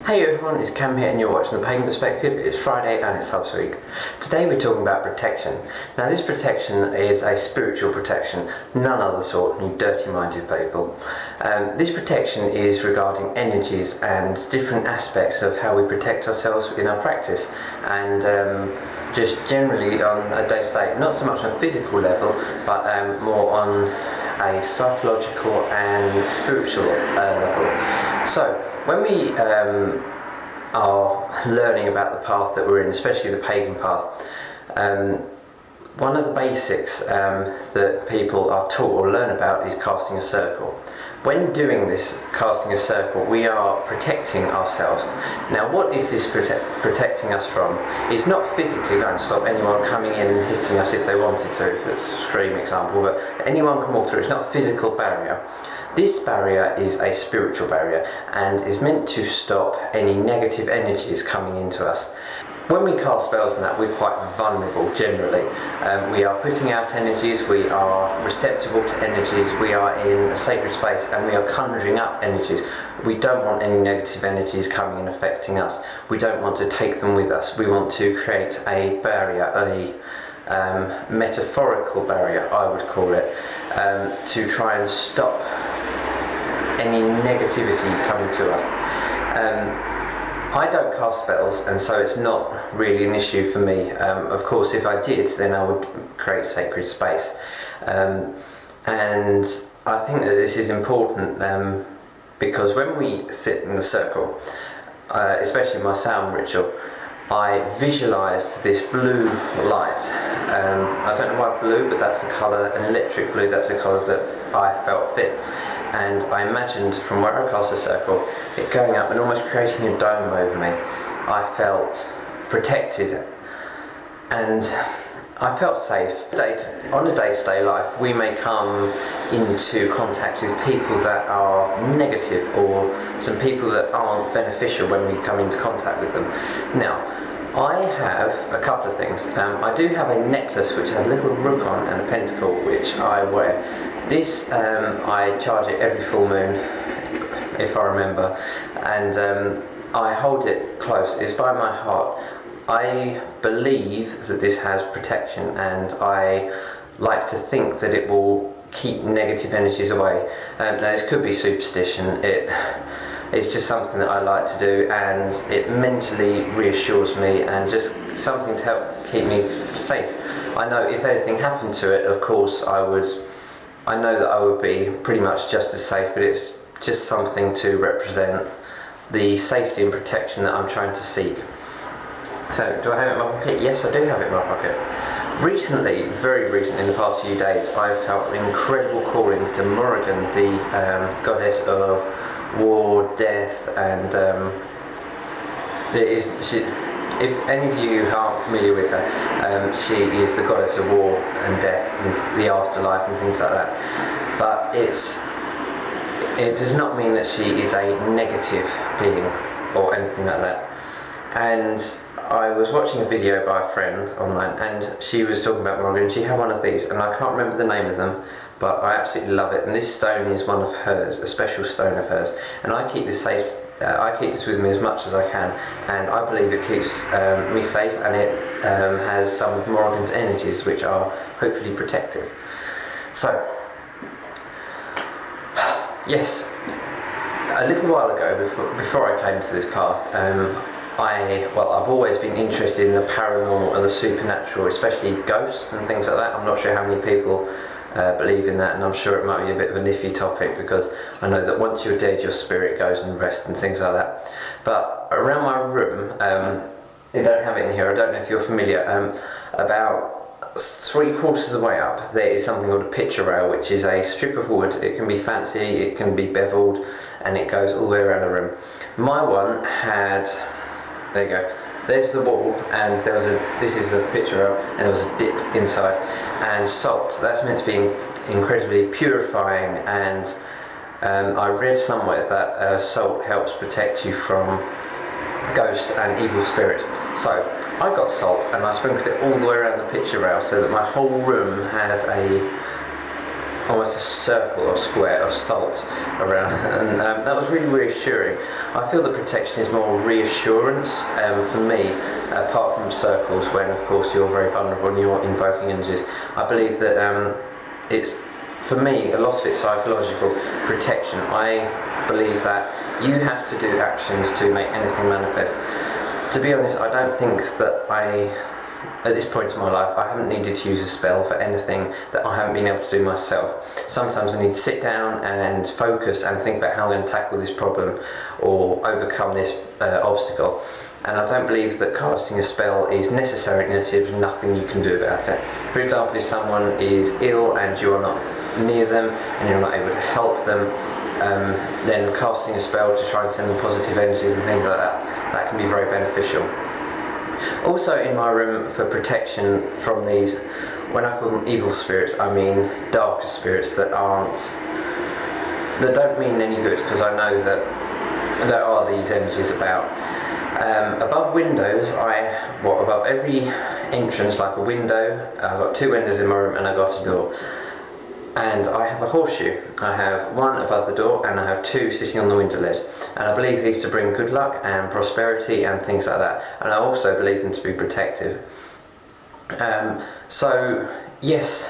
Hey everyone, it's Cam here and you're watching The Pagan Perspective. It's Friday and it's Subs Week. Today we're talking about protection. Now this protection is a spiritual protection, none other sort, you dirty minded people. This protection is regarding energies and different aspects of how we protect ourselves in our practice, and just generally on a day-to-day, not so much on a physical level, but more on a psychological and spiritual level. So when we are learning about the path that we're in, especially the pagan path, one of the basics that people are taught or learn about is casting a circle. When doing this, casting a circle, we are protecting ourselves. Now what is this protecting us from? It's not physically going to stop anyone coming in and hitting us if they wanted to. That's an extreme example, but anyone can walk through. It's not a physical barrier. This barrier is a spiritual barrier and is meant to stop any negative energies coming into us. When we cast spells and that, we're quite vulnerable generally. We are putting out energies, we are receptible to energies, we are in a sacred space and we are conjuring up energies. We don't want any negative energies coming and affecting us. We don't want to take them with us. We want to create a barrier, a metaphorical barrier I would call it, to try and stop any negativity coming to us. I don't cast spells, and so it's not really an issue for me. Of course, if I did, then I would create sacred space. And I think that this is important because when we sit in the circle, especially my sound ritual, I visualised this blue light. I don't know why blue, but that's the colour, an electric blue, that's the colour that I felt fit. And I imagined from where I cast a circle, it going up and almost creating a dome over me. I felt protected and I felt safe. On a day-to-day life, we may come into contact with people that are negative or some people that aren't beneficial when we come into contact with them. Now, I have a couple of things. I do have a necklace which has a little rook on and a pentacle which I wear. This, I charge it every full moon, if I remember, and I hold it close. It's by my heart. I believe that this has protection, and I like to think that it will keep negative energies away. Now this could be superstition. It's just something that I like to do, and it mentally reassures me and just something to help keep me safe. I know if anything happened to it, of course I know that I would be pretty much just as safe, but it's just something to represent the safety and protection that I'm trying to seek. So, do I have it in my pocket? Yes, I do have it in my pocket. Recently, very recently, in the past few days, I've felt an incredible calling to Morrigan, the goddess of war, death, and if any of you aren't familiar with her, she is the goddess of war and death and the afterlife and things like that. But it does not mean that she is a negative being or anything like that. And I was watching a video by a friend online, and she was talking about Morrigan. She had one of these, and I can't remember the name of them, but I absolutely love it. And this stone is one of hers, a special stone of hers, and I keep this safe. I keep this with me as much as I can, and I believe it keeps me safe, and it has some of Morrigan's energies which are hopefully protective. So, yes, a little while ago, before I came to this path, I've always been interested in the paranormal and the supernatural, especially ghosts and things like that. I'm not sure how many people believe in that, and I'm sure it might be a bit of a niffy topic because I know that once you're dead your spirit goes and rests and things like that. But around my room, they don't have it in here, I don't know if you're familiar, about 3/4 of the way up there is something called a picture rail, which is a strip of wood. It can be fancy, it can be beveled, and it goes all the way around the room. My one had, there you go, there's the wall, and this is the picture rail, and there was a dip inside, and salt. That's meant to be incredibly purifying, and I read somewhere that salt helps protect you from ghosts and evil spirits. So I got salt and I sprinkled it all the way around the picture rail so that my whole room has almost a circle or square of salt around, and that was really reassuring. I feel that protection is more reassurance for me, apart from circles, when of course you're very vulnerable and you're invoking energies. I believe that it's, for me, a lot of it's psychological protection. I believe that you have to do actions to make anything manifest. To be honest, I don't think that at this point in my life, I haven't needed to use a spell for anything that I haven't been able to do myself. Sometimes I need to sit down and focus and think about how I'm going to tackle this problem or overcome this obstacle. And I don't believe that casting a spell is necessary unless there's nothing you can do about it. For example, if someone is ill and you are not near them and you're not able to help them, then casting a spell to try and send them positive energies and things like that can be very beneficial. Also in my room, for protection from these, when I call them evil spirits, I mean darker spirits that don't mean any good, because I know that there are these energies about. Above windows, above every entrance, like a window, I've got 2 windows in my room and I've got a door. And I have a horseshoe. I have 1 above the door and I have 2 sitting on the window ledge. And I believe these to bring good luck and prosperity and things like that. And I also believe them to be protective. So yes,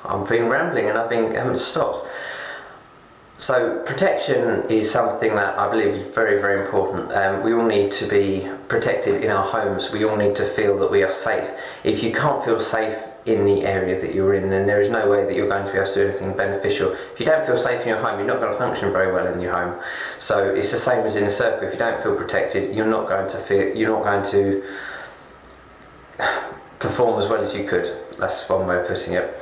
I've been rambling and I haven't stopped. So protection is something that I believe is very, very important. We all need to be protected in our homes. We all need to feel that we are safe. If you can't feel safe in the area that you're in, then there is no way that you're going to be able to do anything beneficial. If you don't feel safe in your home, you're not going to function very well in your home. So it's the same as in a circle. If you don't feel protected, you're not going to perform as well as you could. That's one way of putting it.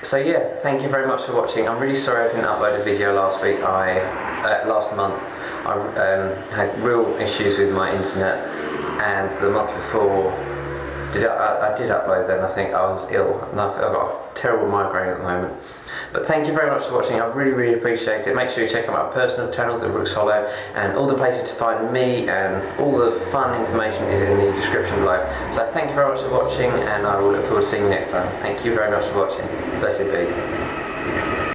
So yeah, thank you very much for watching. I'm really sorry I didn't upload a video last week. Last month I had real issues with my internet, and the month before I did upload then. I think I was ill and I've got a terrible migraine at the moment. But thank you very much for watching. I really, really appreciate it. Make sure you check out my personal channel, The Rook's Hollow, and all the places to find me and all the fun information is in the description below. So thank you very much for watching, and I will look forward to seeing you next time. Thank you very much for watching. Blessed be.